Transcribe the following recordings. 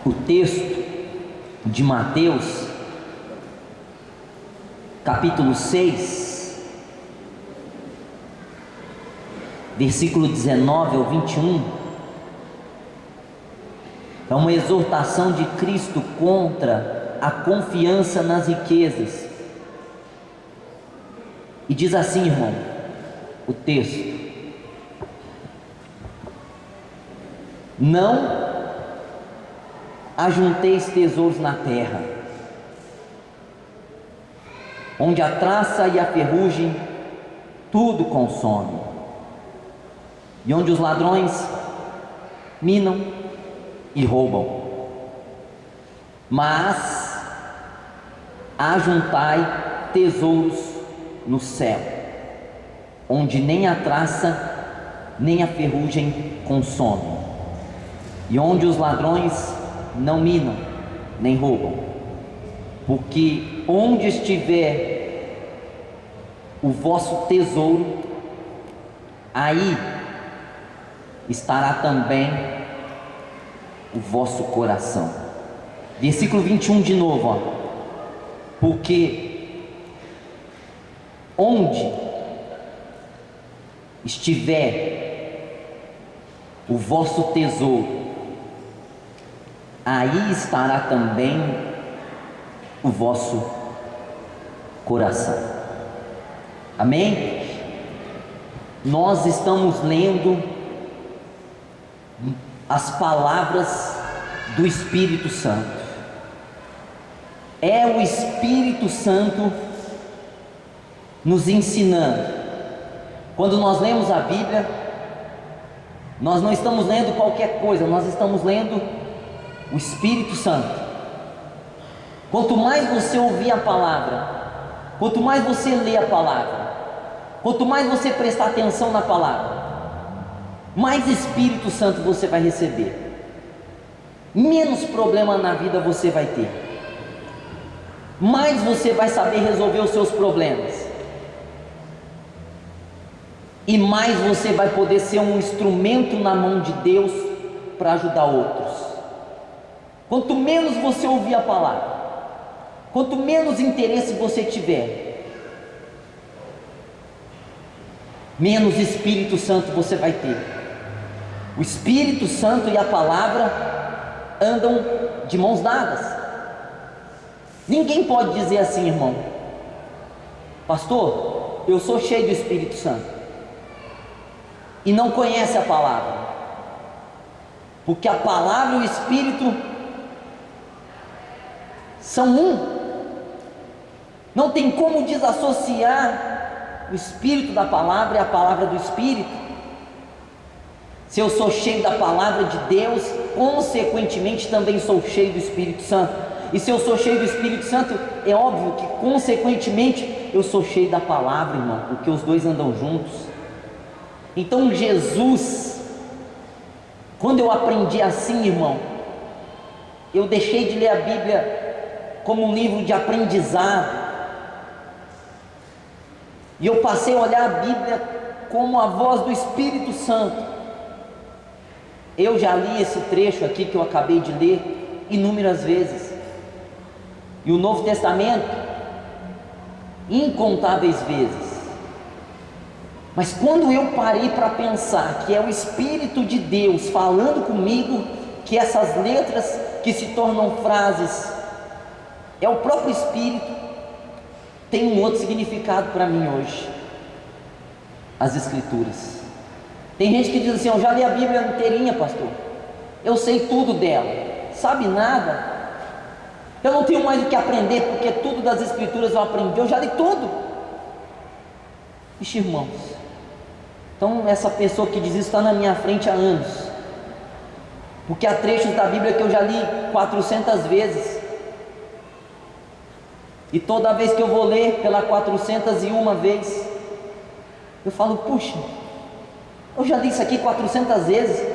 o texto de Mateus, capítulo 6, versículo 19 ao 21, é uma exortação de Cristo contra a confiança nas riquezas. E diz assim, irmão, o texto: não ajunteis tesouros na terra, onde a traça e a ferrugem tudo consome, e onde os ladrões minam e roubam. Mas ajuntai tesouros no céu, onde nem a traça nem a ferrugem consome, e onde os ladrões não minam nem roubam. Porque onde estiver o vosso tesouro, aí estará também o vosso coração. Versículo 21 de novo, ó. Porque onde estiver o vosso tesouro, aí estará também o vosso coração. Amém? Nós estamos lendo as palavras do Espírito Santo. É o Espírito Santo nos ensinando. Quando nós lemos a Bíblia, nós não estamos lendo qualquer coisa, nós estamos lendo o Espírito Santo. Quanto mais você ouvir a palavra, quanto mais você ler a palavra, quanto mais você prestar atenção na palavra, mais Espírito Santo você vai receber, menos problema na vida você vai ter, mais você vai saber resolver os seus problemas, e mais você vai poder ser um instrumento na mão de Deus para ajudar outros. Quanto menos você ouvir a palavra, quanto menos interesse você tiver, menos Espírito Santo você vai ter. O Espírito Santo e a palavra andam de mãos dadas. Ninguém pode dizer assim, irmão: pastor, eu sou cheio do Espírito Santo, e não conhece a palavra. Porque a palavra e o Espírito são um. Não tem como desassociar o Espírito da palavra e a palavra do Espírito. Se eu sou cheio da palavra de Deus, consequentemente também sou cheio do Espírito Santo. E se eu sou cheio do Espírito Santo, é óbvio que consequentemente eu sou cheio da palavra, irmão, porque os dois andam juntos. Então Jesus, quando eu aprendi assim, irmão, eu deixei de ler a Bíblia como um livro de aprendizado, e eu passei a olhar a Bíblia como a voz do Espírito Santo. Eu já li esse trecho aqui que eu acabei de ler inúmeras vezes, e o Novo Testamento incontáveis vezes. Mas quando eu parei para pensar que é o Espírito de Deus falando comigo, que essas letras que se tornam frases é o próprio Espírito, tem um outro significado para mim hoje. As Escrituras. Tem gente que diz assim: eu já li a Bíblia inteirinha, pastor, eu sei tudo dela. Sabe nada? Eu não tenho mais o que aprender, porque tudo das Escrituras eu aprendi, eu já li tudo. Ixi, irmãos, então essa pessoa que diz isso está na minha frente há anos, porque há trechos da Bíblia que eu já li 400 vezes, e toda vez que eu vou ler pela 401 vez, eu falo: puxa, eu já li isso aqui 400 vezes,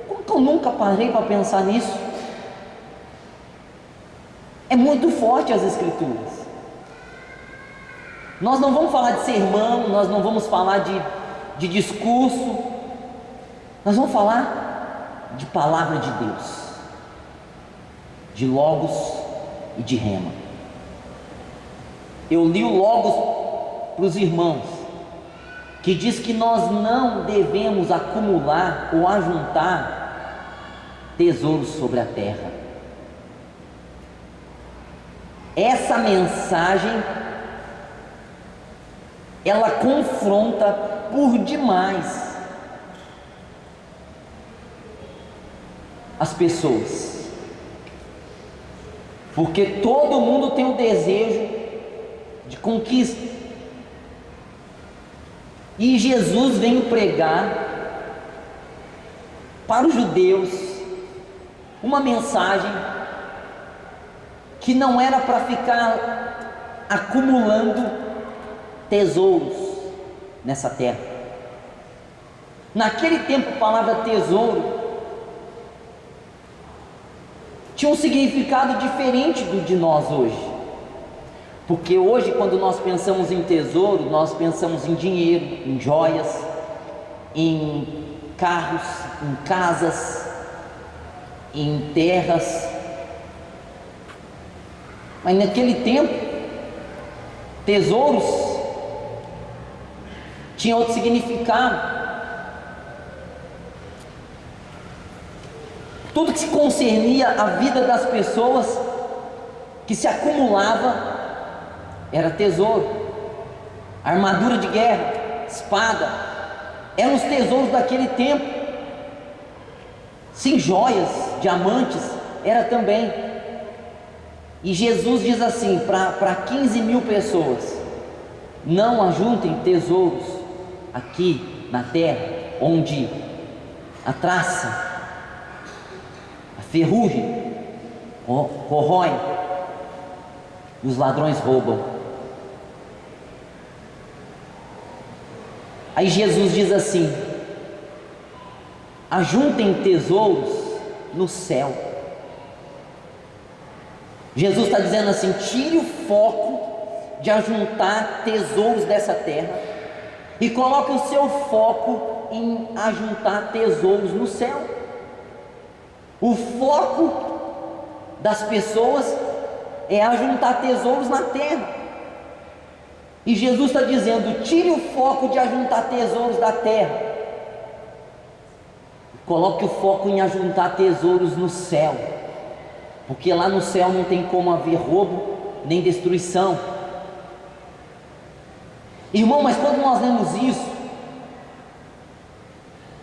como que eu nunca parei para pensar nisso? É muito forte as Escrituras. Nós não vamos falar de sermão, nós não vamos falar de discurso, nós vamos falar de palavra de Deus. de Logos e de Rema. Eu li o Logos para os irmãos, que diz que nós não devemos acumular ou ajuntar tesouros sobre a terra. Essa mensagem, ela confronta por demais as pessoas, porque todo mundo tem o desejo de conquista, e Jesus veio pregar para os judeus uma mensagem que não era para ficar acumulando tesouros nessa terra. Naquele tempo, a palavra tesouro tinha um significado diferente do de nós hoje, porque hoje, quando nós pensamos em tesouro, nós pensamos em dinheiro, em joias, em carros, em casas, em terras. Mas naquele tempo, tesouros tinha outro significado. Tudo que se concernia à vida das pessoas, que se acumulava, era tesouro. Armadura de guerra, espada, eram os tesouros daquele tempo. Sim, joias, diamantes, era também. E Jesus diz assim para 15 mil pessoas: não ajuntem tesouros aqui na terra, onde a traça, a ferrugem corrói e os ladrões roubam. Aí Jesus diz assim: ajuntem tesouros no céu. Jesus está dizendo assim: tire o foco de ajuntar tesouros dessa terra e coloque o seu foco em ajuntar tesouros no céu. O foco das pessoas é ajuntar tesouros na terra, e Jesus está dizendo: tire o foco de ajuntar tesouros da terra, coloque o foco em ajuntar tesouros no céu, porque lá no céu não tem como haver roubo nem destruição. Irmão, mas quando nós lemos isso,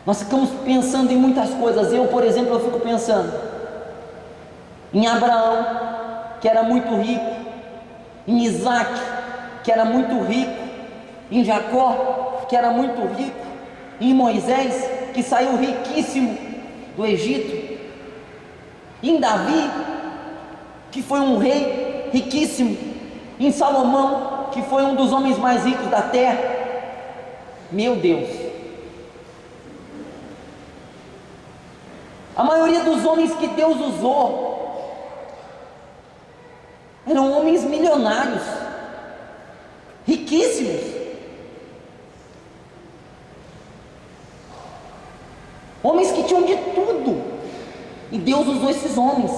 nós ficamos pensando em muitas coisas. Eu, por exemplo, eu fico pensando em Abraão, que era muito rico, em Isaac, que era muito rico, em Jacó, que era muito rico, em Moisés, que saiu riquíssimo do Egito, em Davi, que foi um rei riquíssimo, em Salomão, que foi um dos homens mais ricos da terra. Meu Deus, a maioria dos homens que Deus usou eram homens milionários, riquíssimos, homens que tinham de tudo, e Deus usou esses homens.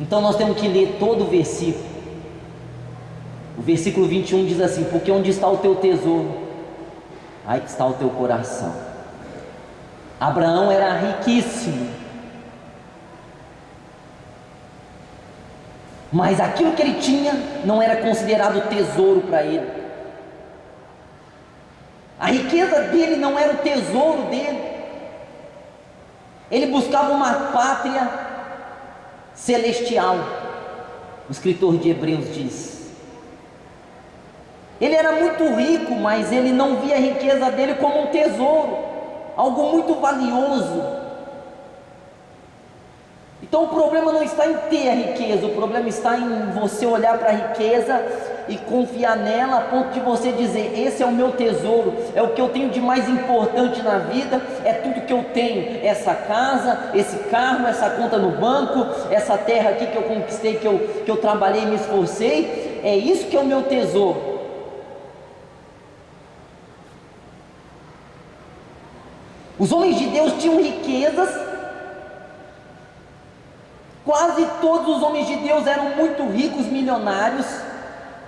Então nós temos que ler todo o versículo. O versículo 21 diz assim: porque onde está o teu tesouro, aí está o teu coração. Abraão era riquíssimo, mas aquilo que ele tinha não era considerado tesouro para ele. A riqueza dele não era o tesouro dele. Ele buscava uma pátria celestial. O escritor de Hebreus diz: ele era muito rico, mas ele não via a riqueza dele como um tesouro, algo muito valioso. Então o problema não está em ter a riqueza, o problema está em você olhar para a riqueza e confiar nela a ponto de você dizer: esse é o meu tesouro, é o que eu tenho de mais importante na vida, é tudo que eu tenho, essa casa, esse carro, essa conta no banco, essa terra aqui que eu conquistei, que eu trabalhei e me esforcei, é isso que é o meu tesouro. Os homens de Deus tinham riquezas, Quase todos os homens de Deus eram muito ricos, milionários,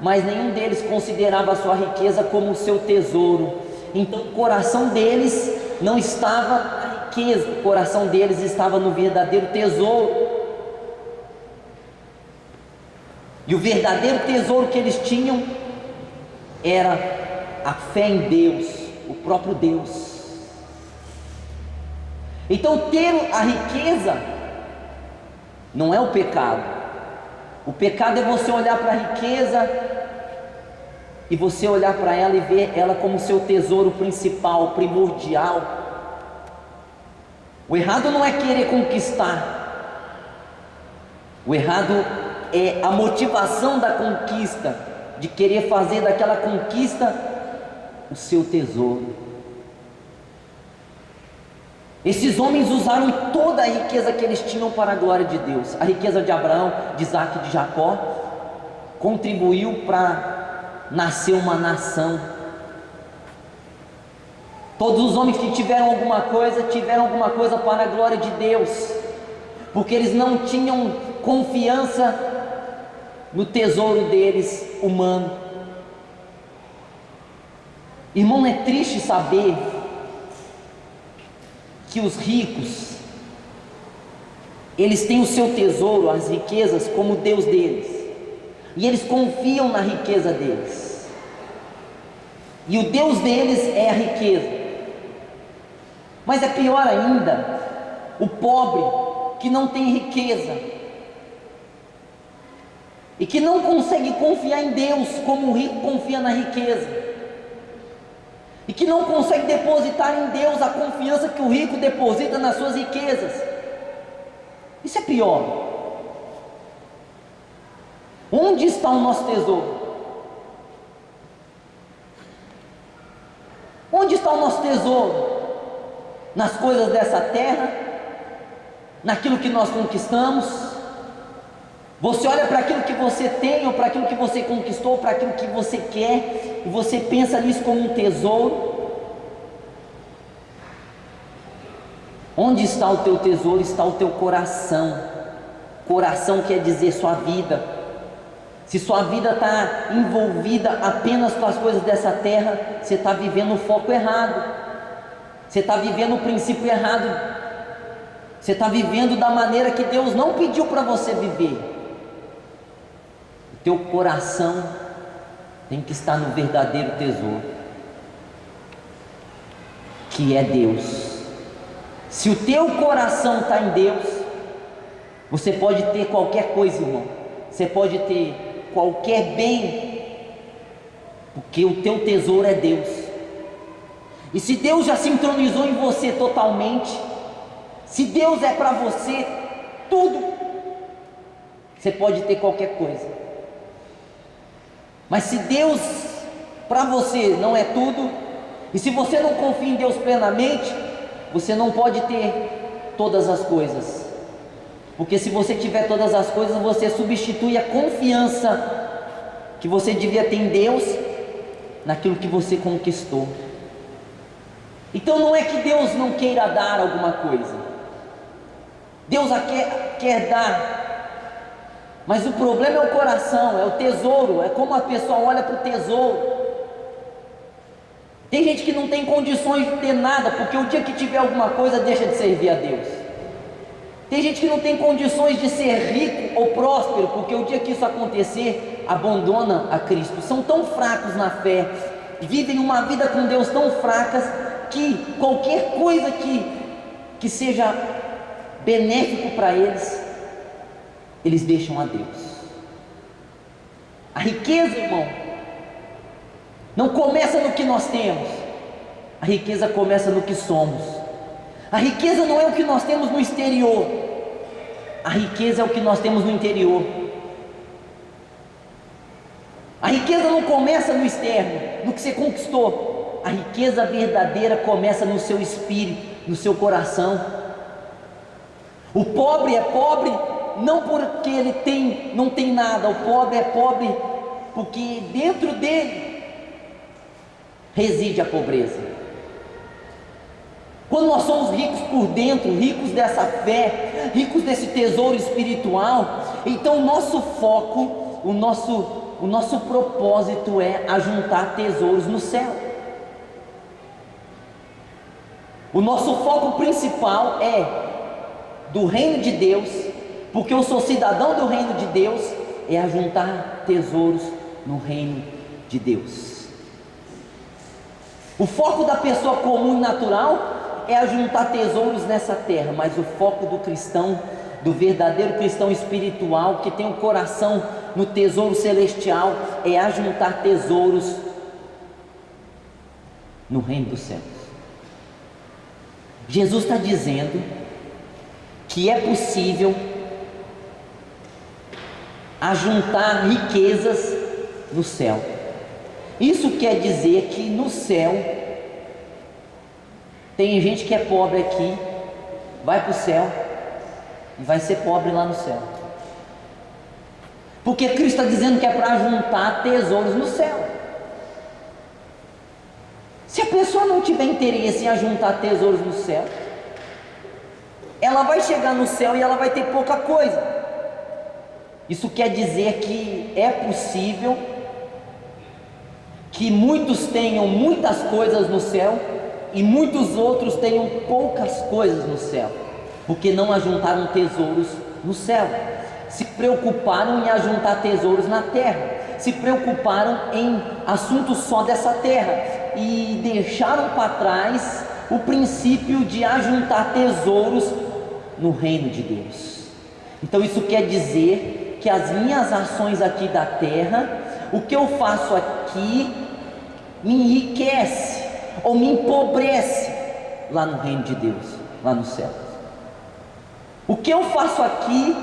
mas nenhum deles considerava a sua riqueza como o seu tesouro. Então o coração deles não estava na riqueza, o coração deles estava no verdadeiro tesouro. E o verdadeiro tesouro que eles tinham era a fé em Deus, o próprio Deus. Então ter a riqueza não é o pecado. O pecado é você olhar para a riqueza e você olhar para ela e ver ela como seu tesouro principal, primordial. O errado não é querer conquistar. O errado é a motivação da conquista, de querer fazer daquela conquista o seu tesouro. Esses homens usaram toda a riqueza que eles tinham para a glória de Deus. A riqueza de Abraão, de Isaac e de Jacó contribuiu para nascer uma nação. Todos os homens que tiveram alguma coisa para a glória de Deus, porque eles não tinham confiança no tesouro deles humano. Irmão, é triste saber que os ricos, eles têm o seu tesouro, as riquezas, como Deus deles, e eles confiam na riqueza deles, e o Deus deles é a riqueza. Mas é pior ainda, o pobre que não tem riqueza, e que não consegue confiar em Deus como o rico confia na riqueza, e que não consegue depositar em Deus a confiança que o rico deposita nas suas riquezas. Isso é pior. Onde está o nosso tesouro? Onde está o nosso tesouro? Nas coisas dessa terra? Naquilo que nós conquistamos? Você olha para aquilo que você tem, ou para aquilo que você conquistou, ou para aquilo que você quer, e você pensa nisso como um tesouro? Onde está o teu tesouro? Está o teu coração. Coração quer dizer sua vida. Se sua vida está envolvida apenas com as coisas dessa terra, você está vivendo o foco errado, você está vivendo o princípio errado, você está vivendo da maneira que Deus não pediu para você viver. O teu coração tem que estar no verdadeiro tesouro, que é Deus. Se o teu coração está em Deus, você pode ter qualquer coisa, irmão. Você pode ter qualquer bem, porque o teu tesouro é Deus. E se Deus já se entronizou em você totalmente, se Deus é para você tudo, você pode ter qualquer coisa. Mas se Deus para você não é tudo, e se você não confia em Deus plenamente, você não pode ter todas as coisas. Porque se você tiver todas as coisas, você substitui a confiança que você devia ter em Deus naquilo que você conquistou. Então não é que Deus não queira dar alguma coisa, Deus quer dar, mas o problema é o coração, é o tesouro, é como a pessoa olha para o tesouro. Tem gente que não tem condições de ter nada, porque o dia que tiver alguma coisa deixa de servir a Deus. Tem gente que não tem condições de ser rico ou próspero, porque o dia que isso acontecer, abandona a Cristo. São tão fracos na fé, vivem uma vida com Deus tão fracas, que qualquer coisa que seja benéfico para eles deixam a Deus. A riqueza, irmão, não começa no que nós temos, a riqueza começa no que somos. A riqueza não é o que nós temos no exterior, a riqueza é o que nós temos no interior. A riqueza não começa no externo, no que você conquistou. A riqueza verdadeira começa no seu espírito, no seu coração. O pobre é pobre não porque ele não tem nada, o pobre é pobre porque dentro dele reside a pobreza. Quando nós somos ricos por dentro, ricos dessa fé, ricos desse tesouro espiritual, então o nosso foco, o nosso propósito é ajuntar tesouros no céu. O nosso foco principal é do reino de Deus, porque eu sou cidadão do reino de Deus, é ajuntar tesouros no reino de Deus. O foco da pessoa comum e natural é ajuntar tesouros nessa terra, mas o foco do cristão, do verdadeiro cristão espiritual, que tem o coração no tesouro celestial, é ajuntar tesouros no reino dos céus. Jesus está dizendo que é possível ajuntar riquezas no céu. Isso quer dizer que no céu tem gente que é pobre aqui, vai para o céu e vai ser pobre lá no céu, porque Cristo está dizendo que é para juntar tesouros no céu. Se a pessoa não tiver interesse em ajuntar tesouros no céu, ela vai chegar no céu e ela vai ter pouca coisa. Isso quer dizer que é possível que muitos tenham muitas coisas no céu e muitos outros tenham poucas coisas no céu, porque não ajuntaram tesouros no céu, se preocuparam em ajuntar tesouros na terra, se preocuparam em assuntos só dessa terra e deixaram para trás o princípio de ajuntar tesouros no reino de Deus. Então isso quer dizer que as minhas ações aqui da terra, o que eu faço aqui, me enriquece ou me empobrece lá no reino de Deus, lá no céu. O que eu faço aqui,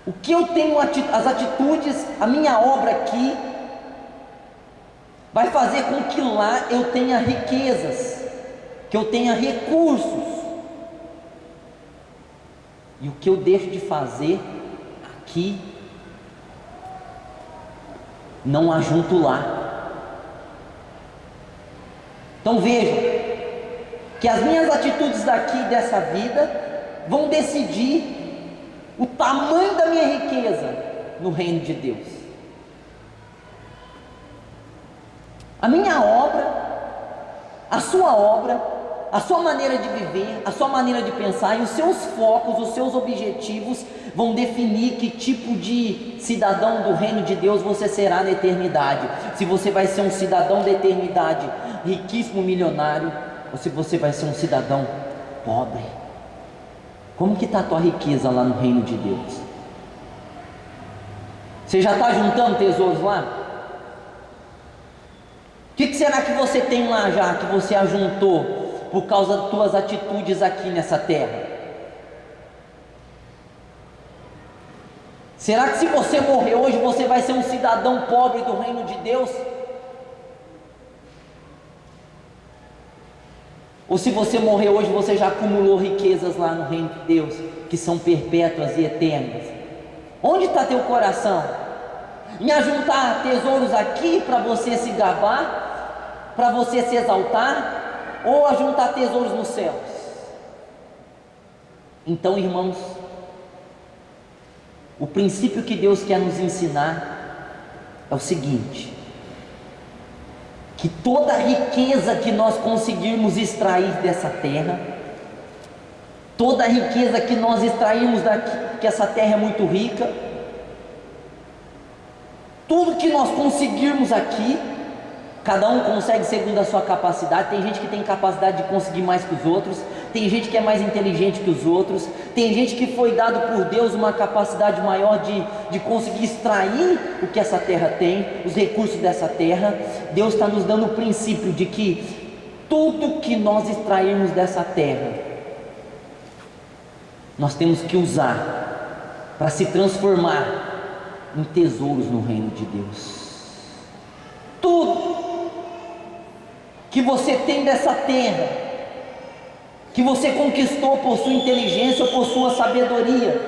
o que eu tenho, as atitudes, a minha obra aqui, vai fazer com que lá eu tenha riquezas, que eu tenha recursos. E o que eu deixo de fazer aqui, não ajunto lá. Então vejam que as minhas atitudes daqui dessa vida vão decidir o tamanho da minha riqueza no reino de Deus. A minha obra, a sua maneira de viver, a sua maneira de pensar e os seus focos, os seus objetivos vão definir que tipo de cidadão do reino de Deus você será na eternidade. Se você vai ser um cidadão da eternidade riquíssimo, milionário, ou se você vai ser um cidadão pobre. Como que está a tua riqueza lá no reino de Deus? Você já está juntando tesouros lá? O que será que você tem lá já, que você ajuntou por causa das tuas atitudes aqui nessa terra? Será que se você morrer hoje, você vai ser um cidadão pobre do reino de Deus? Ou se você morrer hoje, você já acumulou riquezas lá no reino de Deus, que são perpétuas e eternas? Onde está teu coração? Em ajuntar tesouros aqui para você se gabar, para você se exaltar, ou ajuntar tesouros nos céus? Então, irmãos, o princípio que Deus quer nos ensinar é o seguinte: que toda a riqueza que nós conseguirmos extrair dessa terra, toda a riqueza que nós extrairmos daqui, porque essa terra é muito rica, tudo que nós conseguirmos aqui, cada um consegue segundo a sua capacidade. Tem gente que tem capacidade de conseguir mais que os outros, tem gente que é mais inteligente que os outros, tem gente que foi dado por Deus uma capacidade maior de conseguir extrair o que essa terra tem, os recursos dessa terra. Deus está nos dando o princípio de que tudo que nós extrairmos dessa terra, nós temos que usar para se transformar em tesouros no reino de Deus. Tudo que você tem dessa terra, que você conquistou por sua inteligência ou por sua sabedoria,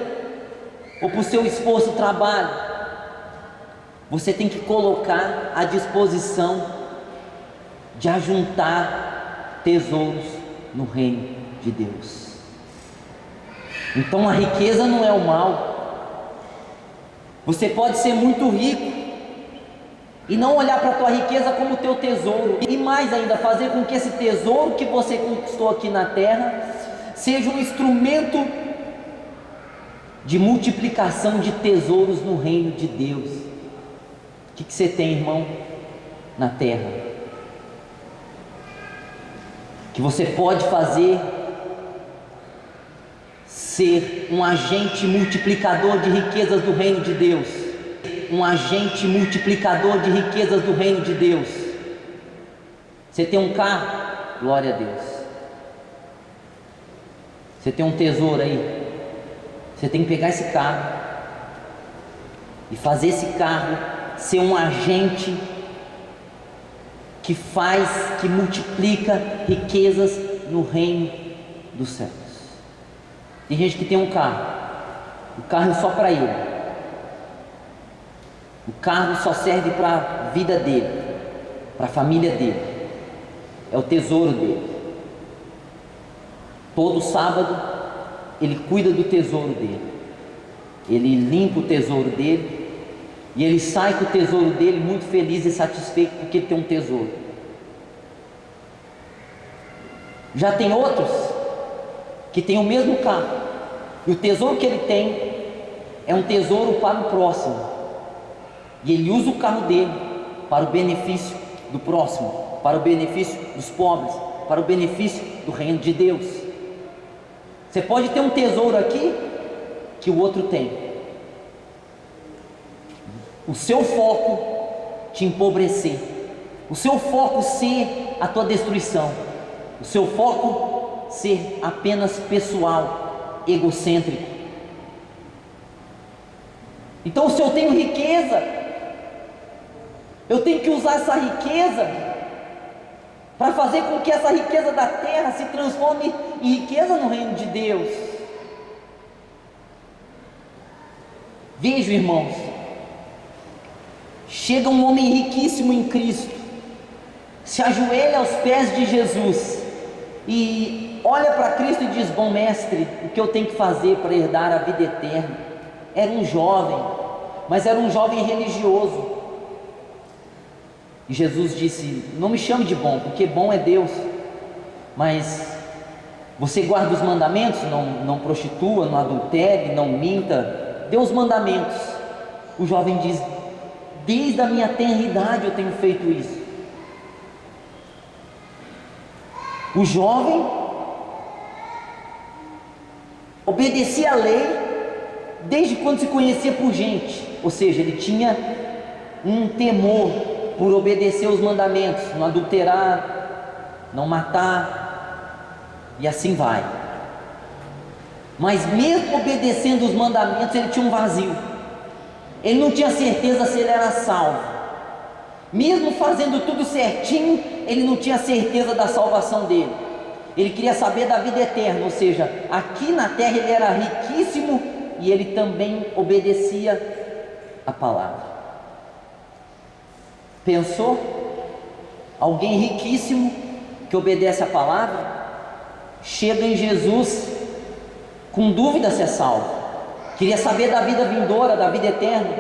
ou por seu esforço, trabalho, você tem que colocar à disposição de ajuntar tesouros no reino de Deus. Então a riqueza não é o mal. Você pode ser muito rico e não olhar para a tua riqueza como teu tesouro, e mais ainda, fazer com que esse tesouro que você conquistou aqui na terra seja um instrumento de multiplicação de tesouros no reino de Deus. O que você tem, irmão, na terra, que você pode fazer ser um agente multiplicador de riquezas do reino de Deus? Um agente multiplicador de riquezas do reino de Deus. Você tem um carro? Glória a Deus. Você tem um tesouro aí? Você tem que pegar esse carro e fazer esse carro ser um agente que faz, que multiplica riquezas no reino dos céus. Tem gente que tem um carro, o carro é só para ele, o carro só serve para a vida dele, para a família dele, é o tesouro dele. Todo sábado ele cuida do tesouro dele, ele limpa o tesouro dele, e ele sai com o tesouro dele muito feliz e satisfeito porque ele tem um tesouro. Já tem outros que têm o mesmo carro, e o tesouro que ele tem é um tesouro para o próximo, e ele usa o carro dele para o benefício do próximo, para o benefício dos pobres, para o benefício do reino de Deus. Você pode ter um tesouro aqui que o outro tem. O seu foco te empobrecer, o seu foco ser a tua destruição, o seu foco ser apenas pessoal, egocêntrico. Então, se eu tenho riqueza, eu tenho que usar essa riqueza para fazer com que essa riqueza da terra se transforme em riqueza no reino de Deus. Veja, irmãos, chega um homem riquíssimo em Cristo, se ajoelha aos pés de Jesus e olha para Cristo e diz: bom mestre, o que eu tenho que fazer para herdar a vida eterna? Era um jovem, mas era um jovem religioso. E Jesus disse: não me chame de bom, porque bom é Deus, mas você guarda os mandamentos? Não prostitua, não adultere, não minta, dê os mandamentos. O jovem diz: desde a minha tenra idade eu tenho feito isso. O jovem obedecia a lei desde quando se conhecia por gente, ou seja, ele tinha um temor por obedecer os mandamentos, não adulterar, não matar, e assim vai. Mas mesmo obedecendo os mandamentos, ele tinha um vazio. Ele não tinha certeza se ele era salvo. Mesmo fazendo tudo certinho, ele não tinha certeza da salvação dele. Ele queria saber da vida eterna, ou seja, aqui na terra ele era riquíssimo e ele também obedecia a palavra. Pensou? Alguém riquíssimo que obedece a palavra chega em Jesus com dúvida se é salvo, queria saber da vida vindoura, da vida eterna.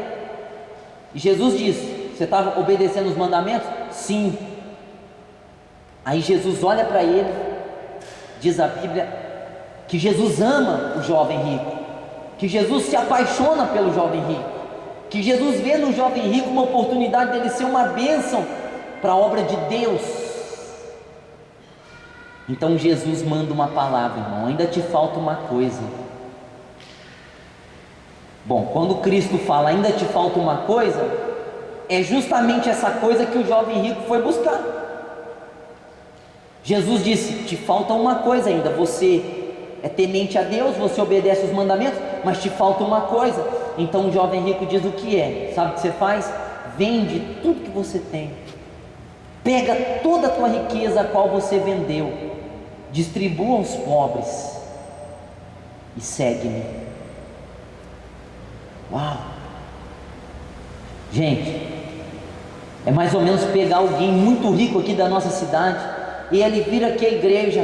E Jesus disse: você estava obedecendo os mandamentos? Sim. Aí Jesus olha para ele, diz a Bíblia que Jesus ama o jovem rico, que Jesus se apaixona pelo jovem rico, que Jesus vê no jovem rico uma oportunidade dele ser uma bênção para a obra de Deus. Então Jesus manda uma palavra: irmão, ainda te falta uma coisa. Bom, quando Cristo fala ainda te falta uma coisa, é justamente essa coisa que o jovem rico foi buscar. Jesus disse: te falta uma coisa ainda, você é temente a Deus, você obedece os mandamentos, mas te falta uma coisa. Então o jovem rico diz: o que é? Sabe o que você faz? Vende tudo que você tem, pega toda a tua riqueza a qual você vendeu, distribua aos pobres e segue-me. Uau! Gente, é mais ou menos pegar alguém muito rico aqui da nossa cidade e ele vir aqui à igreja,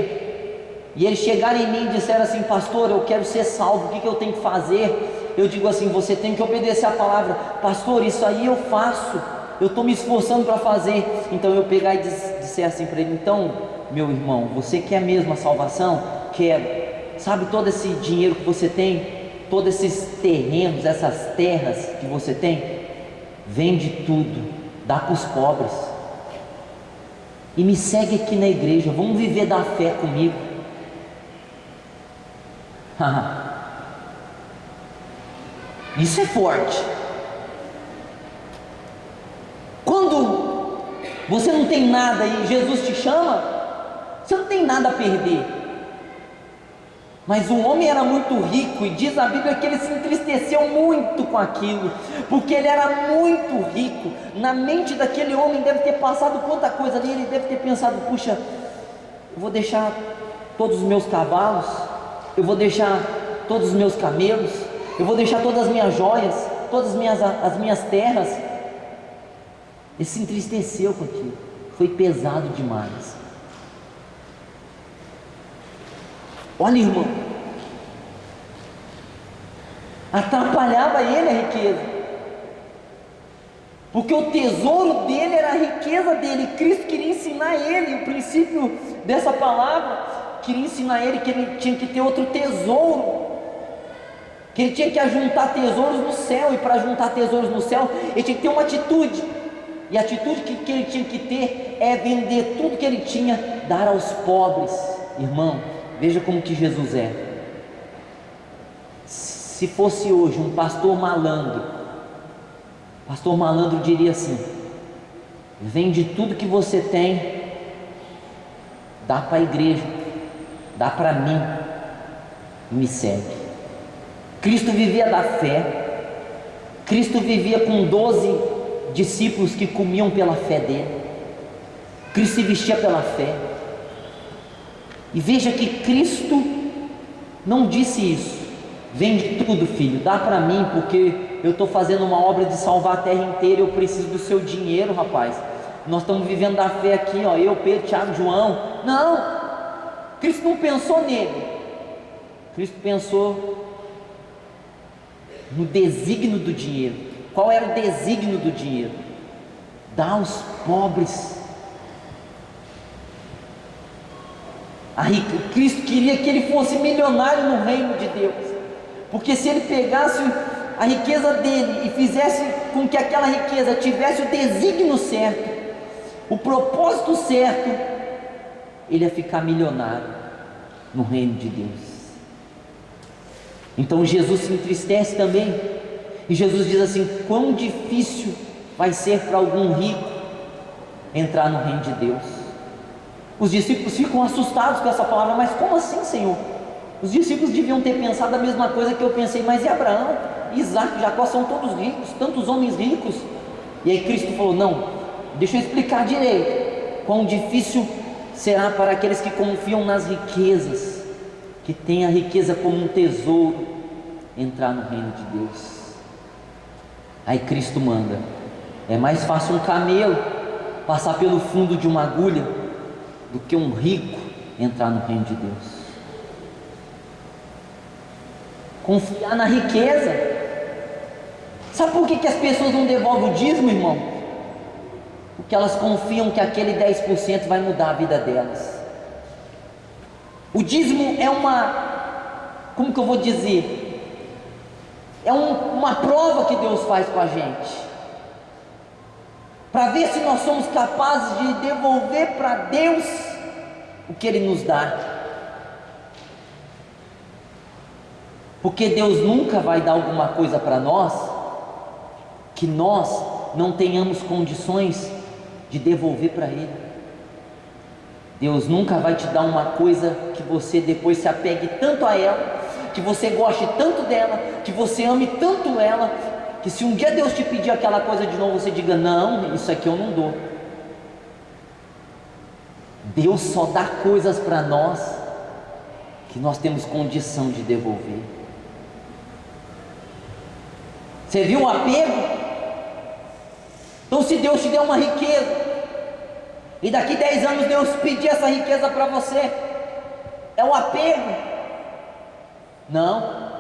e eles chegarem em mim e disseram assim: pastor, eu quero ser salvo, o que eu tenho que fazer? Eu digo assim: você tem que obedecer a palavra. Pastor, isso aí eu faço, eu estou me esforçando para fazer. Então eu pegar e disser assim para ele: então, meu irmão, você quer mesmo a salvação? Quero. Sabe todo esse dinheiro que você tem, todos esses terrenos, essas terras que você tem, vende tudo, dá para os pobres e me segue aqui na igreja, vamos viver da fé comigo. Isso é forte. Quando você não tem nada e Jesus te chama, você não tem nada a perder. Mas o homem era muito rico, e diz a Bíblia que ele se entristeceu muito com aquilo, porque ele era muito rico. Na mente daquele homem deve ter passado quanta coisa ali. Ele deve ter pensado: puxa, eu vou deixar todos os meus cavalos, eu vou deixar todos os meus camelos, eu vou deixar todas as minhas joias, todas as minhas terras. Ele se entristeceu com aquilo, foi pesado demais. Olha, irmão, atrapalhava ele a riqueza, porque o tesouro dele era a riqueza dele. Cristo queria ensinar ele, o princípio dessa palavra, queria ensinar ele que ele tinha que ter outro tesouro, que ele tinha que ajuntar tesouros no céu, e para juntar tesouros no céu, ele tinha que ter uma atitude, e a atitude que ele tinha que ter é vender tudo que ele tinha, dar aos pobres. Irmão, veja como que Jesus é. Se fosse hoje um pastor malandro diria assim: vende tudo que você tem, dá para a igreja, dá para mim e me segue. Cristo vivia da fé. Cristo vivia com 12 discípulos que comiam pela fé dele. Cristo se vestia pela fé. E veja que Cristo não disse isso: vende tudo, filho, dá para mim, porque eu estou fazendo uma obra de salvar a terra inteira, eu preciso do seu dinheiro, rapaz. Nós estamos vivendo da fé aqui, ó, eu, Pedro, Tiago, João. Não, Cristo não pensou nele. Cristo pensou no desígnio do dinheiro. Qual era o desígnio do dinheiro? Dar aos pobres. Cristo queria que ele fosse milionário no reino de Deus, porque se ele pegasse a riqueza dele e fizesse com que aquela riqueza tivesse o desígnio certo, o propósito certo, ele ia ficar milionário no reino de Deus. Então Jesus se entristece também, e Jesus diz assim: quão difícil vai ser para algum rico entrar no reino de Deus. Os discípulos ficam assustados com essa palavra: mas como assim, Senhor? Os discípulos deviam ter pensado a mesma coisa que eu pensei: mas e Abraão, Isaac, Jacó são todos ricos, tantos homens ricos. E aí Cristo falou: não, deixa eu explicar direito. Quão difícil será para aqueles que confiam nas riquezas, que têm a riqueza como um tesouro, entrar no reino de Deus. Aí Cristo manda: é mais fácil um camelo passar pelo fundo de uma agulha do que um rico entrar no reino de Deus. Confiar na riqueza. Sabe por que as pessoas não devolvem o dízimo, irmão? Porque elas confiam que aquele 10% vai mudar a vida delas. O dízimo é como que eu vou dizer? É uma prova que Deus faz com a gente, para ver se nós somos capazes de devolver para Deus o que Ele nos dá. Porque Deus nunca vai dar alguma coisa para nós que nós não tenhamos condições de devolver para Ele. Deus nunca vai te dar uma coisa que você depois se apegue tanto a ela, que você goste tanto dela, que você ame tanto ela, que se um dia Deus te pedir aquela coisa de novo, você diga: não, isso aqui eu não dou. Deus só dá coisas para nós que nós temos condição de devolver. Você viu o apego? Então, se Deus te der uma riqueza, E daqui 10 anos Deus pedir essa riqueza para você. É o apego. Não.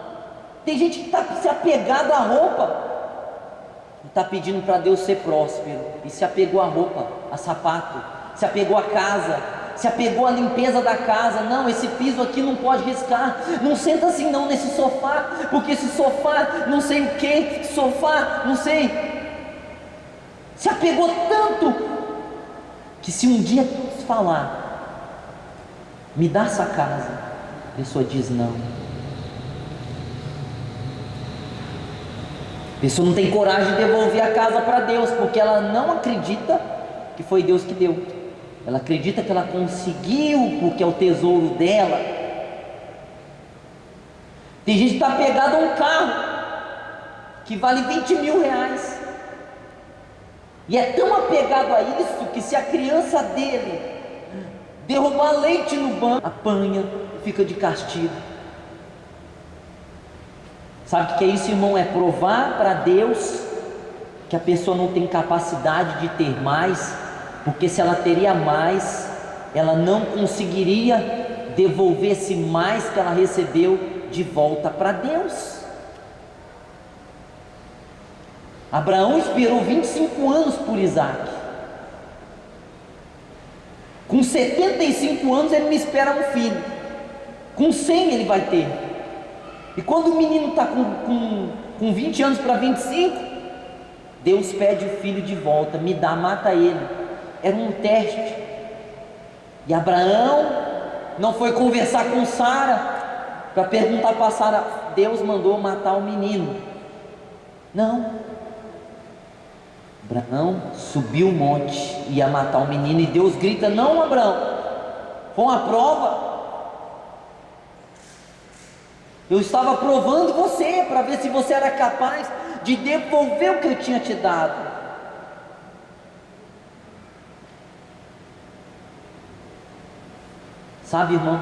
Tem gente que está se apegado à roupa. Está pedindo para Deus ser próspero. E se apegou à roupa, a sapato. Se apegou à casa. Se apegou à limpeza da casa. Não, esse piso aqui não pode riscar. Não senta assim não nesse sofá. Porque esse sofá não sei o que. Sofá não sei. Se apegou tanto que se um dia falar, me dá essa casa, a pessoa diz não. A pessoa não tem coragem de devolver a casa para Deus, porque ela não acredita que foi Deus que deu. Ela acredita que ela conseguiu, porque é o tesouro dela. Tem gente que está apegado a um carro que vale 20 mil reais. E é tão apegado a isso que se a criança dele derrubar leite no banco, apanha, fica de castigo. Sabe o que é isso, irmão? É provar para Deus que a pessoa não tem capacidade de ter mais, porque se ela teria mais, ela não conseguiria devolver esse mais que ela recebeu de volta para Deus. Abraão esperou 25 anos por Isaac. Com 75 anos ele me espera um filho. Com 100 ele vai ter. E quando o menino está com 20 anos para 25, Deus pede o filho de volta. Me dá, mata ele. Era um teste. E Abraão não foi conversar com Sara para perguntar para Sara, Deus mandou matar o menino. Não. Abraão subiu o monte, ia matar o menino, e Deus grita, não, Abraão, foi uma prova. Eu estava provando você, para ver se você era capaz de devolver o que eu tinha te dado. Sabe, irmãos,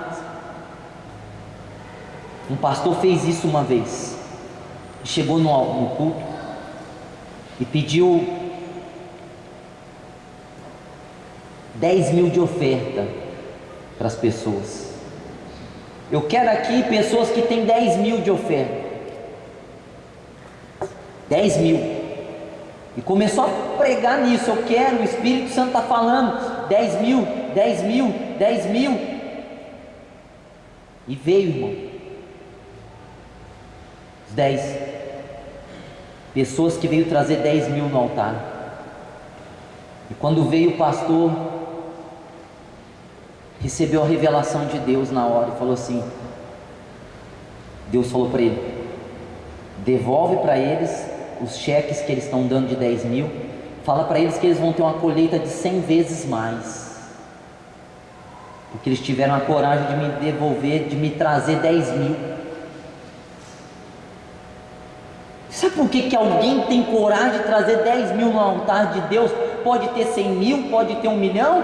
um pastor fez isso uma vez. Chegou no culto e pediu 10 mil de oferta para as pessoas. Eu quero aqui pessoas que têm 10 mil de oferta. 10 mil. E começou a pregar nisso. Eu quero, o Espírito Santo está falando. 10 mil, 10 mil, 10 mil. E veio, irmão, os 10 pessoas que veio trazer 10 mil no altar. E quando veio o pastor, recebeu a revelação de Deus na hora e falou assim, Deus falou para ele, devolve para eles os cheques que eles estão dando de 10 mil, fala para eles que eles vão ter uma colheita de 100 vezes mais, porque eles tiveram a coragem de me devolver, de me trazer 10 mil. Sabe por que alguém tem coragem de trazer 10 mil no altar de Deus? Pode ter 100 mil, pode ter 1 milhão.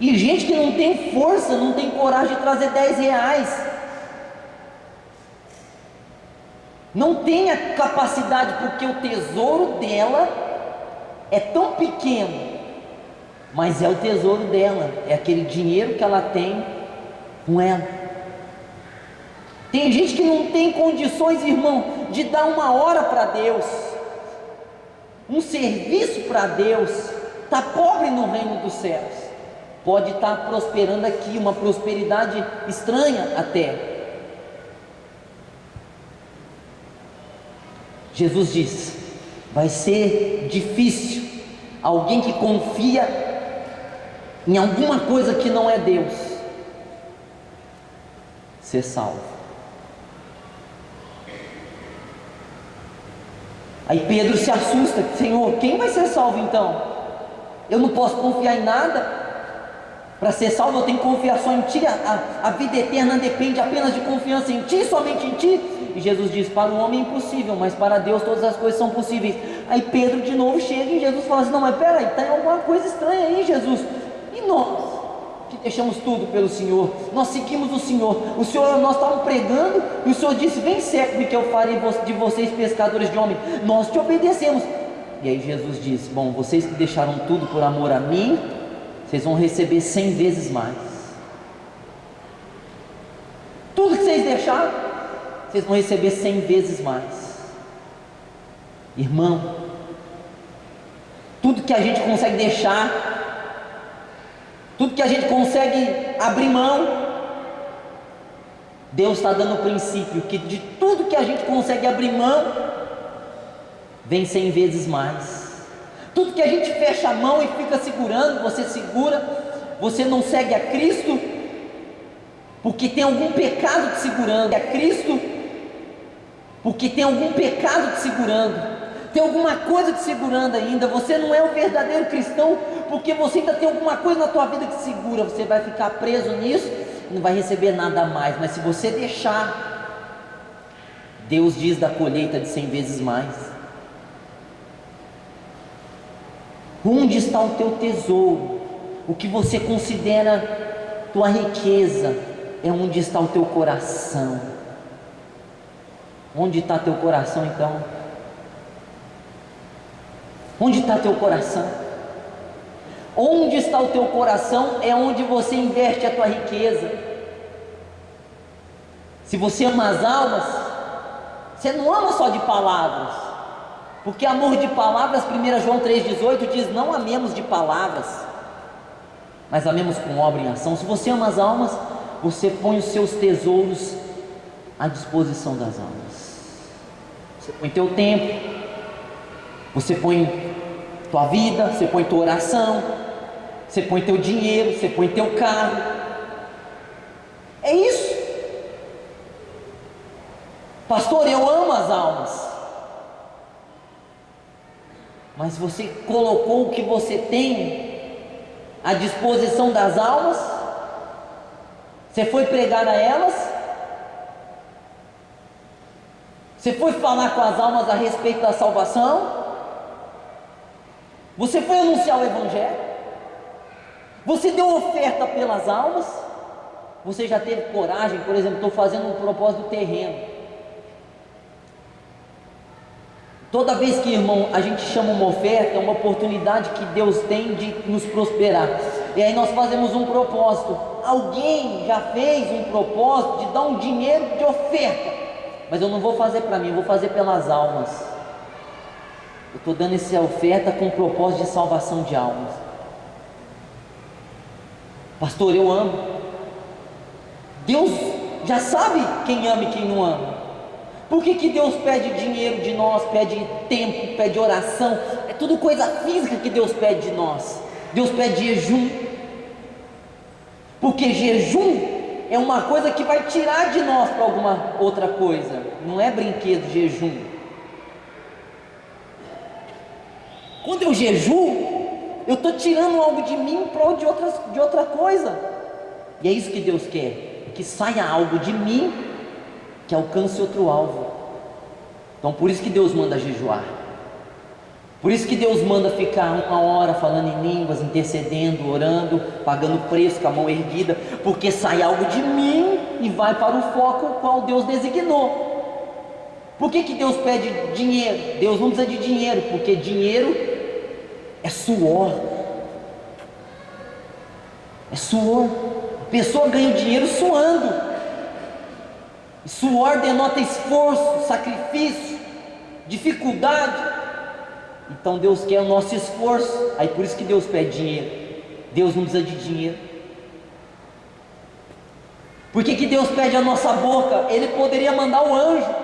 E gente que não tem força, não tem coragem de trazer 10 reais. Não tem a capacidade, porque o tesouro dela é tão pequeno, mas é o tesouro dela, é aquele dinheiro que ela tem com ela. Tem gente que não tem condições, irmão, de dar 1 hora para Deus, um serviço para Deus, está pobre no reino dos céus. Pode estar prosperando aqui, uma prosperidade estranha até. Jesus diz, vai ser difícil alguém que confia em alguma coisa que não é Deus ser salvo. Aí Pedro se assusta, Senhor, quem vai ser salvo então? Eu não posso confiar em nada. Para ser salvo eu tenho que confiar só em Ti. A vida eterna depende apenas de confiança em Ti, somente em Ti. E Jesus diz, para o homem é impossível, mas para Deus todas as coisas são possíveis. Aí Pedro de novo chega e Jesus fala assim, não, mas peraí, tem alguma coisa estranha aí, Jesus. E nós, que deixamos tudo pelo Senhor, nós seguimos o Senhor, nós estávamos pregando, e o Senhor disse, vem segue-me que eu farei de vocês pescadores de homens. Nós te obedecemos. E aí Jesus diz: bom, vocês que deixaram tudo por amor a mim, vocês vão receber 100 vezes mais. Tudo que vocês deixaram, vocês vão receber 100 vezes mais. Irmão, tudo que a gente consegue deixar, tudo que a gente consegue abrir mão, Deus está dando o princípio que de tudo que a gente consegue abrir mão, vem 100 vezes mais. Tudo que a gente fecha a mão e fica segurando, você segura, você não segue a Cristo, porque tem algum pecado te segurando. A Cristo, porque tem algum pecado te segurando, tem alguma coisa te segurando ainda. Você não é o verdadeiro cristão, porque você ainda tem alguma coisa na tua vida que te segura. Você vai ficar preso nisso, não vai receber nada mais. Mas se você deixar, Deus diz da colheita de 100 vezes mais. Onde está o teu tesouro? O que você considera tua riqueza é onde está o teu coração. Onde está teu coração então? Onde está teu coração? Onde está o teu coração é onde você investe a tua riqueza. Se você ama as almas, você não ama só de palavras, porque amor de palavras, 1 João 3,18 diz: não amemos de palavras, mas amemos com obra e ação. Se você ama as almas, você põe os seus tesouros à disposição das almas. Você põe teu tempo, você põe tua vida, você põe tua oração, você põe teu dinheiro, você põe teu carro. É isso. Pastor, eu amo as almas. Mas você colocou o que você tem à disposição das almas? Você foi pregar a elas? Você foi falar com as almas a respeito da salvação? Você foi anunciar o Evangelho? Você deu oferta pelas almas? Você já teve coragem? Por exemplo, estou fazendo um propósito terreno. Toda vez que, irmão, a gente chama uma oferta, é uma oportunidade que Deus tem de nos prosperar. E aí nós fazemos um propósito. Alguém já fez um propósito de dar um dinheiro de oferta, mas eu não vou fazer para mim, eu vou fazer pelas almas. Eu estou dando essa oferta com o propósito de salvação de almas. Pastor, eu amo. Deus já sabe quem ama e quem não ama. Por que Deus pede dinheiro de nós, pede tempo, pede oração? É tudo coisa física que Deus pede de nós. Deus pede jejum, porque jejum é uma coisa que vai tirar de nós para alguma outra coisa. Não é brinquedo jejum. Quando eu jejuo, eu estou tirando algo de mim em prol de outra coisa. E é isso que Deus quer, que saia algo de mim que alcance outro alvo. Então por isso que Deus manda jejuar. Por isso que Deus manda ficar 1 hora falando em línguas, intercedendo, orando, pagando preço com a mão erguida, porque sai algo de mim e vai para o foco o qual Deus designou. Por que Deus pede dinheiro? Deus não precisa de dinheiro, porque dinheiro é suor. É suor. A pessoa ganha o dinheiro suando. Suor denota esforço, sacrifício, dificuldade. Então Deus quer o nosso esforço. Aí por isso que Deus pede dinheiro. Deus não precisa de dinheiro. Por que Deus pede a nossa boca? Ele poderia mandar o anjo,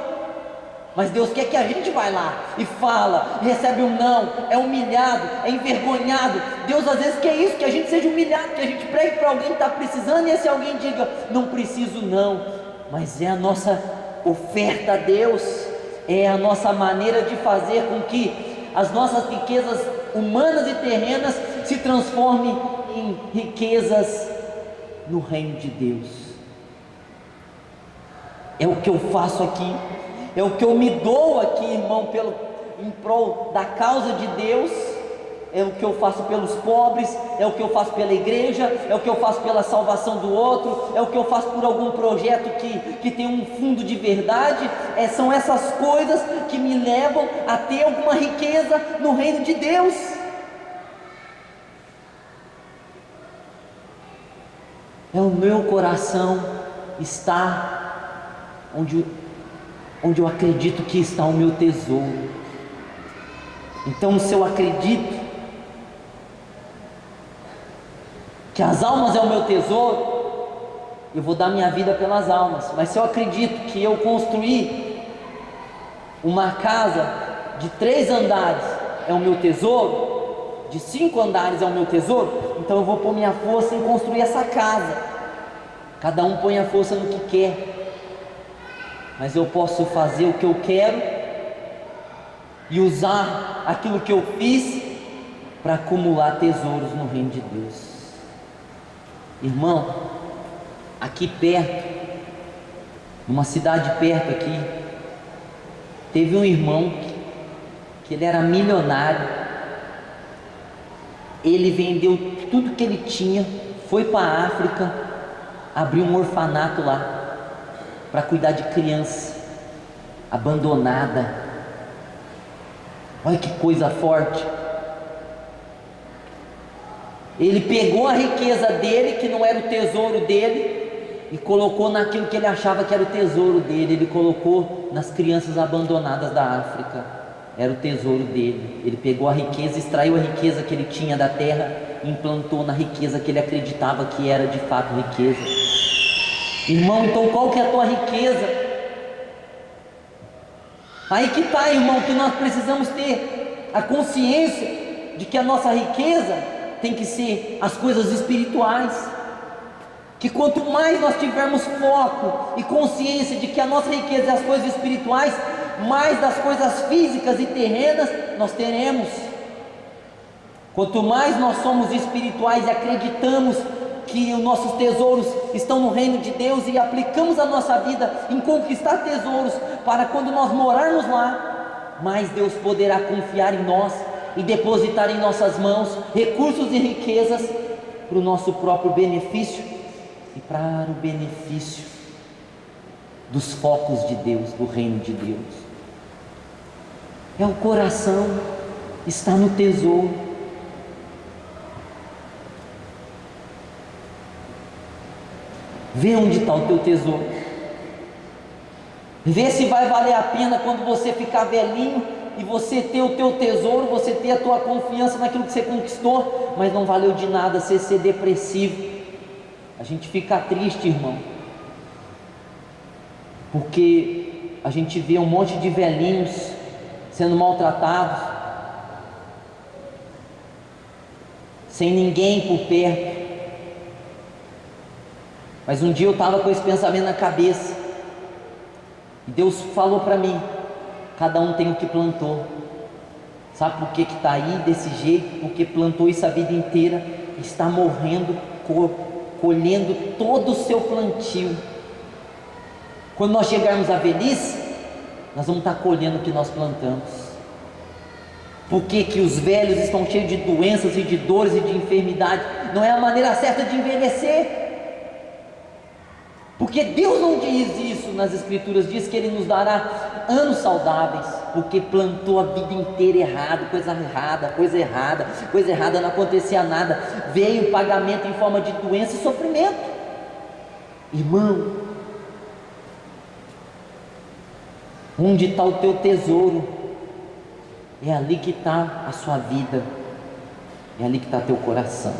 mas Deus quer que a gente vá lá e fala, recebe um não, é humilhado, é envergonhado. Deus às vezes quer isso, que a gente seja humilhado, que a gente pregue para alguém que está precisando, e esse alguém diga, não preciso não. Mas é a nossa oferta a Deus, é a nossa maneira de fazer com que as nossas riquezas humanas e terrenas se transformem em riquezas no reino de Deus. É o que eu faço aqui, é o que eu me dou aqui, irmão, em prol da causa de Deus, é o que eu faço pelos pobres, é o que eu faço pela igreja, é o que eu faço pela salvação do outro, é o que eu faço por algum projeto que tem um fundo de verdade. São essas coisas que me levam a ter alguma riqueza no reino de Deus. O meu coração está onde eu acredito que está o meu tesouro. Então, se eu acredito que as almas é o meu tesouro, eu vou dar minha vida pelas almas. Mas se eu acredito que eu construir uma casa de 3 andares é o meu tesouro, de 5 andares é o meu tesouro, então eu vou pôr minha força em construir essa casa. Cada um põe a força no que quer, mas eu posso fazer o que eu quero e usar aquilo que eu fiz para acumular tesouros no reino de Deus. Irmão, aqui perto, numa cidade perto aqui, teve um irmão que ele era milionário. Ele vendeu tudo que ele tinha, foi para a África, abriu um orfanato lá, para cuidar de criança abandonada. Olha que coisa forte. Ele pegou a riqueza dele, que não era o tesouro dele, e colocou naquilo que ele achava que era o tesouro dele. Ele colocou nas crianças abandonadas da África. Era o tesouro dele. Ele pegou a riqueza, extraiu a riqueza que ele tinha da terra e implantou na riqueza que ele acreditava que era de fato riqueza. Irmão, então qual que é a tua riqueza? Aí que está, irmão, que nós precisamos ter a consciência de que a nossa riqueza tem que ser as coisas espirituais. Que quanto mais nós tivermos foco e consciência de que a nossa riqueza é as coisas espirituais, mais das coisas físicas e terrenas nós teremos. Quanto mais nós somos espirituais e acreditamos que os nossos tesouros estão no reino de Deus e aplicamos a nossa vida em conquistar tesouros para quando nós morarmos lá, mais Deus poderá confiar em nós e depositar em nossas mãos recursos e riquezas para o nosso próprio benefício e para o benefício dos focos de Deus, do reino de Deus. O coração está no tesouro. Vê onde está o teu tesouro. Vê se vai valer a pena quando você ficar velhinho e você ter o teu tesouro, você ter a tua confiança naquilo que você conquistou, mas não valeu de nada, você ser depressivo. A gente fica triste, irmão, porque a gente vê um monte de velhinhos sendo maltratados, sem ninguém por perto. Mas um dia eu estava com esse pensamento na cabeça, e Deus falou para mim: cada um tem o que plantou. Sabe por que está aí desse jeito? Porque plantou isso a vida inteira, está morrendo, colhendo todo o seu plantio. Quando nós chegarmos à velhice, nós vamos estar colhendo o que nós plantamos. Por que os velhos estão cheios de doenças e de dores e de enfermidade? Não é a maneira certa de envelhecer. Porque Deus não diz isso nas Escrituras, diz que Ele nos dará anos saudáveis, porque plantou a vida inteira errado, coisa errada, não acontecia nada, veio o pagamento em forma de doença e sofrimento. Irmão, onde está o teu tesouro? É ali que está a sua vida, é ali que está teu coração.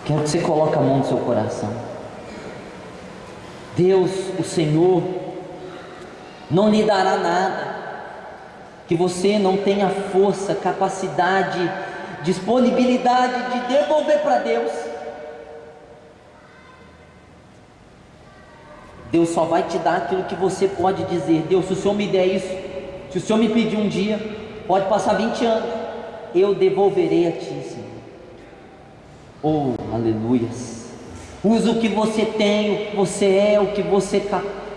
Quero que você coloque a mão no seu coração. Deus, o Senhor, não lhe dará nada que você não tenha força, capacidade, disponibilidade de devolver para Deus. Deus só vai te dar aquilo que você pode dizer: Deus, se o Senhor me der isso, se o Senhor me pedir um dia, pode passar 20 anos, eu devolverei a Ti, Senhor. Oh, aleluias. Use o que você tem, o que você é,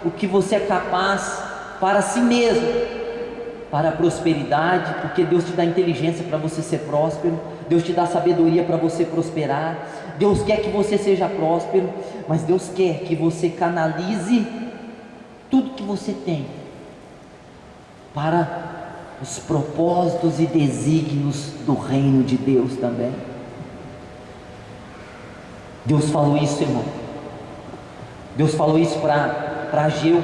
o que você é capaz para si mesmo. para a prosperidade, porque Deus te dá inteligência para você ser próspero, Deus te dá sabedoria para você prosperar, Deus quer que você seja próspero, mas Deus quer que você canalize tudo que você tem para os propósitos e desígnios do reino de Deus também. Deus falou isso, irmão. Deus falou isso para Ageu.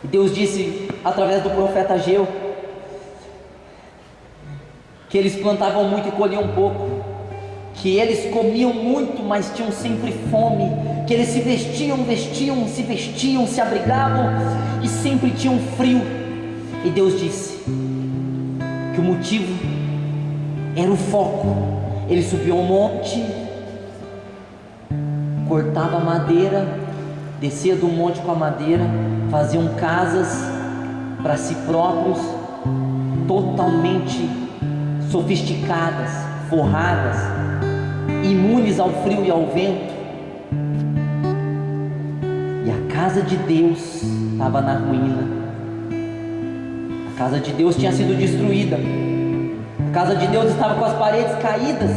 E Deus disse através do profeta Ageu que eles plantavam muito e colhiam pouco, que eles comiam muito, mas tinham sempre fome, que eles se vestiam, se abrigavam e sempre tinham frio. E Deus disse que o motivo era o foco. Ele subiu ao monte, cortava madeira, descia do monte com a madeira, faziam casas para si próprios, totalmente sofisticadas, forradas, imunes ao frio e ao vento. E a casa de Deus estava na ruína. A casa de Deus tinha sido destruída. A casa de Deus estava com as paredes caídas.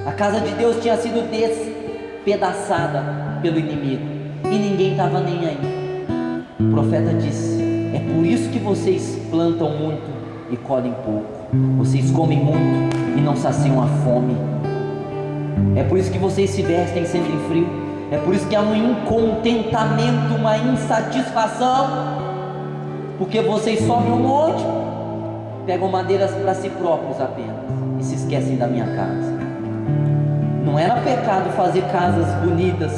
A casa de Deus tinha sido despedaçada pelo inimigo, e ninguém estava nem aí. O profeta disse: é por isso que vocês plantam muito e colhem pouco, vocês comem muito e não saciam a fome. É por isso que vocês se vestem sempre em frio. É por isso que há um incontentamento, uma insatisfação, porque vocês sobem um monte, pegam madeiras para si próprios apenas e se esquecem da minha casa. Não era pecado fazer casas bonitas,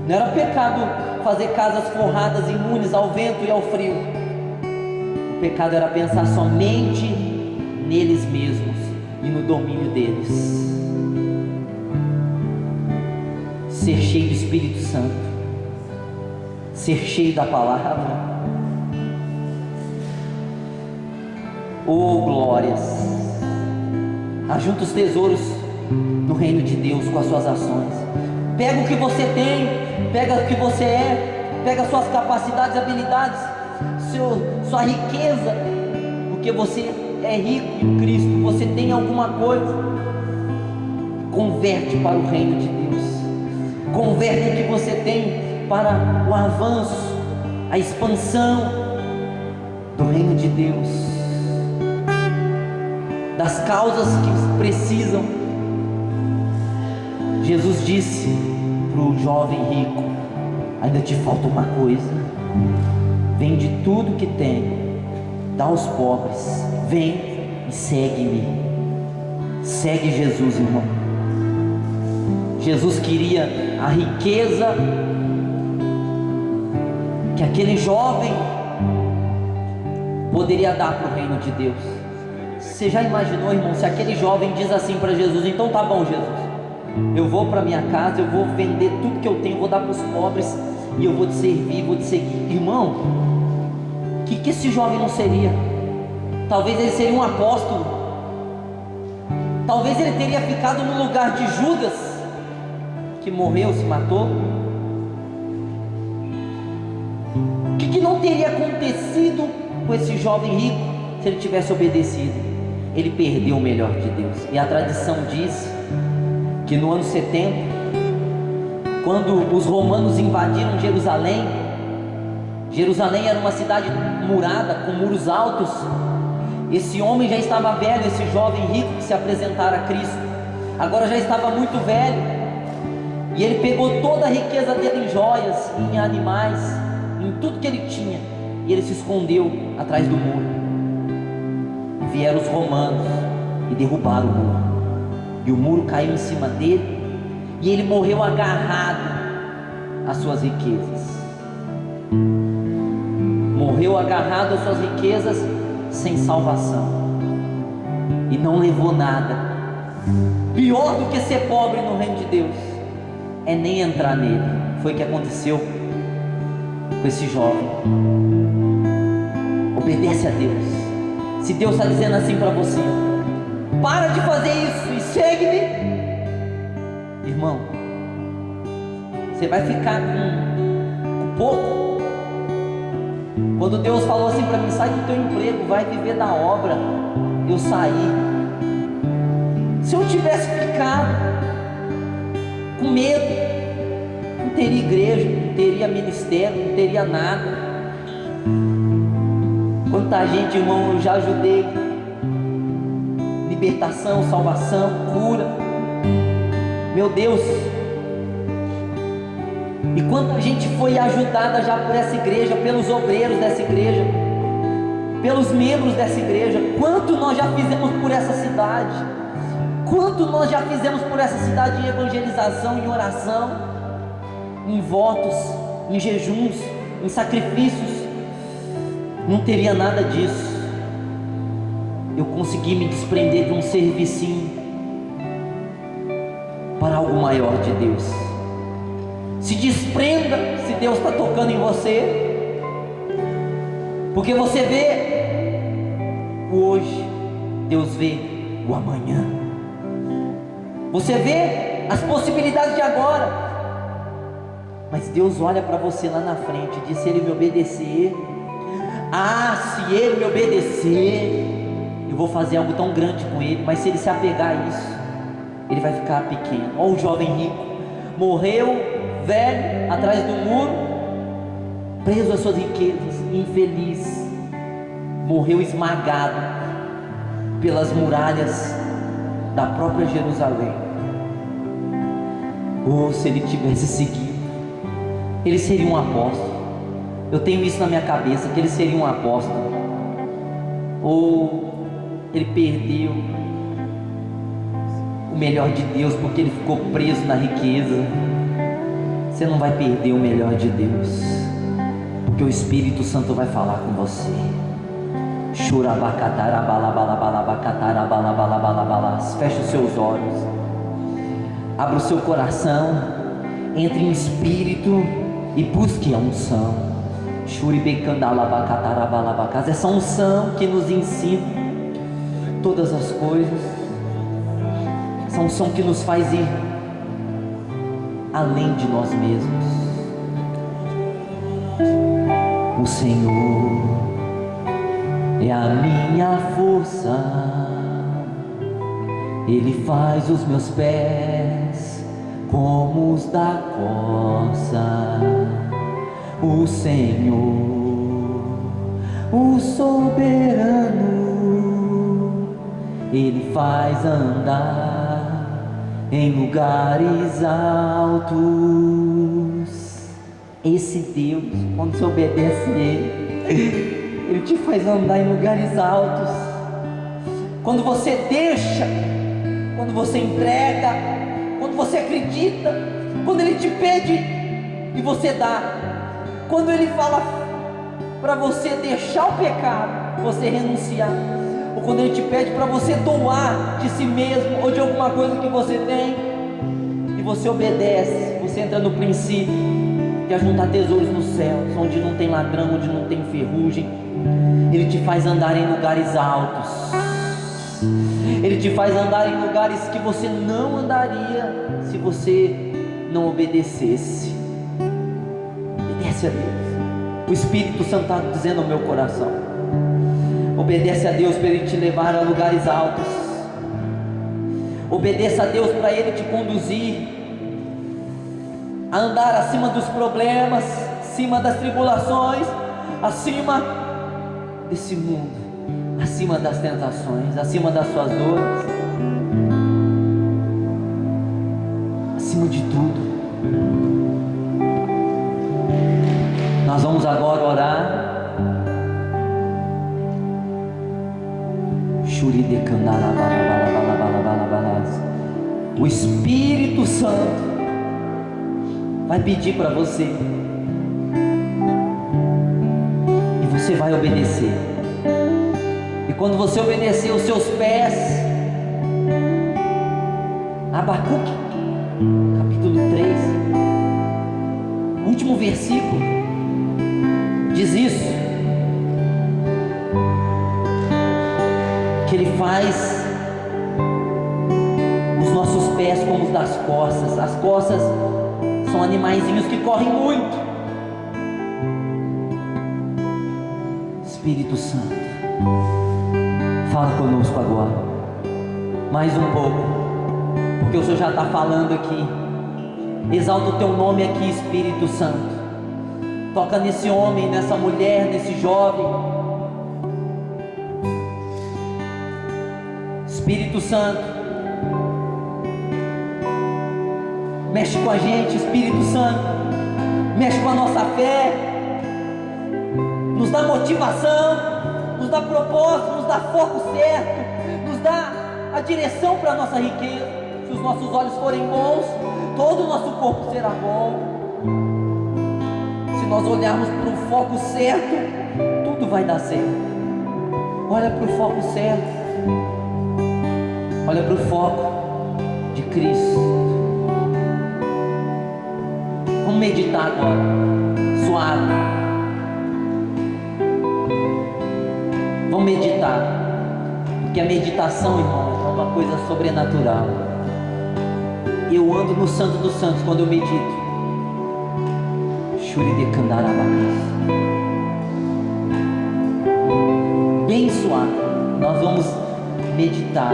não era pecado fazer casas forradas, imunes ao vento e ao frio. O pecado era pensar somente neles mesmos e no domínio deles. Ser cheio do Espírito Santo, ser cheio da palavra. Oh, glórias! Ajunta os tesouros no reino de Deus com as suas ações. Pega o que você tem, pega o que você é, pega suas capacidades, habilidades, sua riqueza, porque você é rico em Cristo, você tem alguma coisa. Converte para o reino de Deus, converte o que você tem para o avanço, a expansão do reino de Deus, das causas que precisam. Jesus disse para o jovem rico: ainda te falta uma coisa, vende tudo que tem, dá aos pobres, vem e segue-me. Segue Jesus, irmão. Jesus queria a riqueza que aquele jovem poderia dar para o reino de Deus. Você já imaginou, irmão, se aquele jovem diz assim para Jesus: então tá bom, Jesus, eu vou para minha casa, eu vou vender tudo que eu tenho, vou dar para os pobres e eu vou te servir, vou te seguir. Irmão, o que esse jovem não seria? Talvez ele seria um apóstolo, talvez ele teria ficado no lugar de Judas, que morreu, se matou. O que não teria acontecido com esse jovem rico se ele tivesse obedecido? Ele perdeu o melhor de Deus. E a tradição diz que no ano 70, quando os romanos invadiram Jerusalém, Jerusalém era uma cidade murada, com muros altos. Esse homem já estava velho, esse jovem rico que se apresentara a Cristo, agora já estava muito velho, e ele pegou toda a riqueza dele em joias, em animais, em tudo que ele tinha, e ele se escondeu atrás do muro. E vieram os romanos e derrubaram o muro, e o muro caiu em cima dele, e ele morreu agarrado às suas riquezas. Morreu agarrado às suas riquezas, sem salvação, e não levou nada. Pior do que ser pobre no reino de Deus é nem entrar nele. Foi o que aconteceu com esse jovem. Obedece a Deus. Se Deus está dizendo assim para você: para de fazer isso e segue-me, irmão, você vai ficar com pouco, Quando Deus falou assim para mim: sai do teu emprego, vai viver da obra, eu saí. Se eu tivesse ficado com medo, não teria igreja, não teria ministério, não teria nada. Quanta gente, irmão, eu já ajudei. Libertação, salvação, cura. Meu Deus. E quanta gente foi ajudada já por essa igreja, pelos obreiros dessa igreja, pelos membros dessa igreja. Quanto nós já fizemos por essa cidade? Quanto nós já fizemos por essa cidade em evangelização, em oração, em votos, em jejuns, em sacrifícios? Não teria nada disso. Eu consegui me desprender de um servicinho para algo maior de Deus. Se desprenda se Deus está tocando em você, porque você vê o hoje, Deus vê o amanhã. Você vê as possibilidades de agora, mas Deus olha para você lá na frente e diz: se ele me obedecer, se ele me obedecer, eu vou fazer algo tão grande com ele. Mas se ele se apegar a isso, ele vai ficar pequeno. Olha o jovem rico, morreu velho, atrás do muro, preso às suas riquezas, infeliz, morreu esmagado pelas muralhas da própria Jerusalém. Se ele tivesse seguido, ele seria um apóstolo. Eu tenho isso na minha cabeça, que ele seria um apóstolo. Ele perdeu o melhor de Deus porque ele ficou preso na riqueza. Você não vai perder o melhor de Deus, porque o Espírito Santo vai falar com você. Feche os seus olhos, abra o seu coração, entre em espírito e busque a unção. Essa unção que nos ensina todas as coisas, essa unção que nos faz ir além de nós mesmos. O Senhor é a minha força, Ele faz os meus pés como os da corça. O Senhor, o soberano, Ele faz andar em lugares altos. Esse Deus, quando você obedece a Ele te faz andar em lugares altos. Quando você deixa, quando você entrega, quando você acredita, quando Ele te pede e você dá, quando Ele fala para você deixar o pecado, você renunciar, ou quando Ele te pede para você doar de si mesmo ou de alguma coisa que você tem, e você obedece, você entra no princípio de ajuntar tesouros nos céus, onde não tem ladrão, onde não tem ferrugem. Ele te faz andar em lugares altos, Ele te faz andar em lugares que você não andaria se você não obedecesse. Obedece a Deus. O Espírito Santo está dizendo ao meu coração: obedece a Deus para Ele te levar a lugares altos. Obedeça a Deus para Ele te conduzir a andar acima dos problemas, acima das tribulações, acima desse mundo, acima das tentações, acima das suas dores, acima de tudo. Nós vamos agora orar. O Espírito Santo vai pedir para você, e você vai obedecer. E quando você obedecer, os seus pés, Abacuque, capítulo 3, último versículo, diz isso, que Ele faz os nossos pés como os das corças. As corças são animaizinhos que correm muito. Espírito Santo, fala conosco agora, mais um pouco, porque o Senhor já está falando aqui. Exalta o teu nome aqui, Espírito Santo. Toca nesse homem, nessa mulher, nesse jovem. Espírito Santo, mexe com a gente, Espírito Santo, mexe com a nossa fé, nos dá motivação, nos dá propósito, nos dá foco certo, nos dá a direção para a nossa riqueza. Se os nossos olhos forem bons, todo o nosso corpo será bom. Se nós olharmos para o foco certo, tudo vai dar certo. Olha para o foco certo, olha para o foco de Cristo. Vamos meditar agora, suave. Vamos meditar, porque a meditação, irmão, é uma coisa sobrenatural. Eu ando no Santo dos Santos quando eu medito. Shuri de Candarabacas. Bem suave, nós vamos meditar.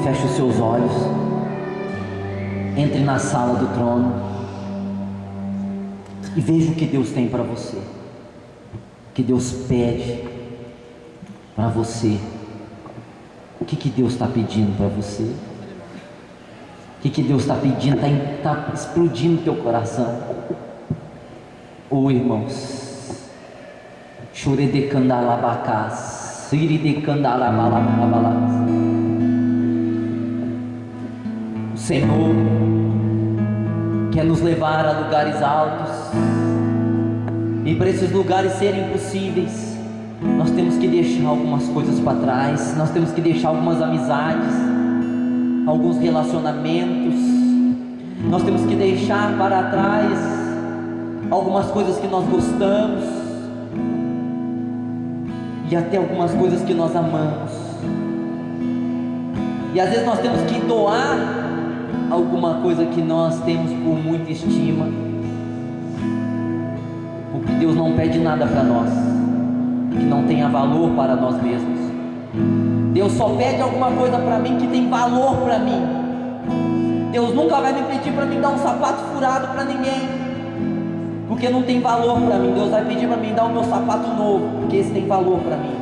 Feche os seus olhos, entre na sala do trono e veja o que Deus tem para você, o que Deus pede para você, o que Deus está pedindo para você, o que Deus está pedindo, está explodindo teu coração. Irmãos, chore de candalabacás, siri de candalabalabalabalás. Senhor quer nos levar a lugares altos, e para esses lugares serem possíveis, nós temos que deixar algumas coisas para trás, nós temos que deixar algumas amizades, alguns relacionamentos, nós temos que deixar para trás algumas coisas que nós gostamos e até algumas coisas que nós amamos, e às vezes nós temos que doar alguma coisa que nós temos por muita estima, porque Deus não pede nada para nós que não tenha valor para nós mesmos. Deus só pede alguma coisa para mim que tem valor para mim. Deus nunca vai me pedir para mim dar um sapato furado para ninguém, porque não tem valor para mim. Deus vai pedir para mim dar o meu sapato novo, porque esse tem valor para mim.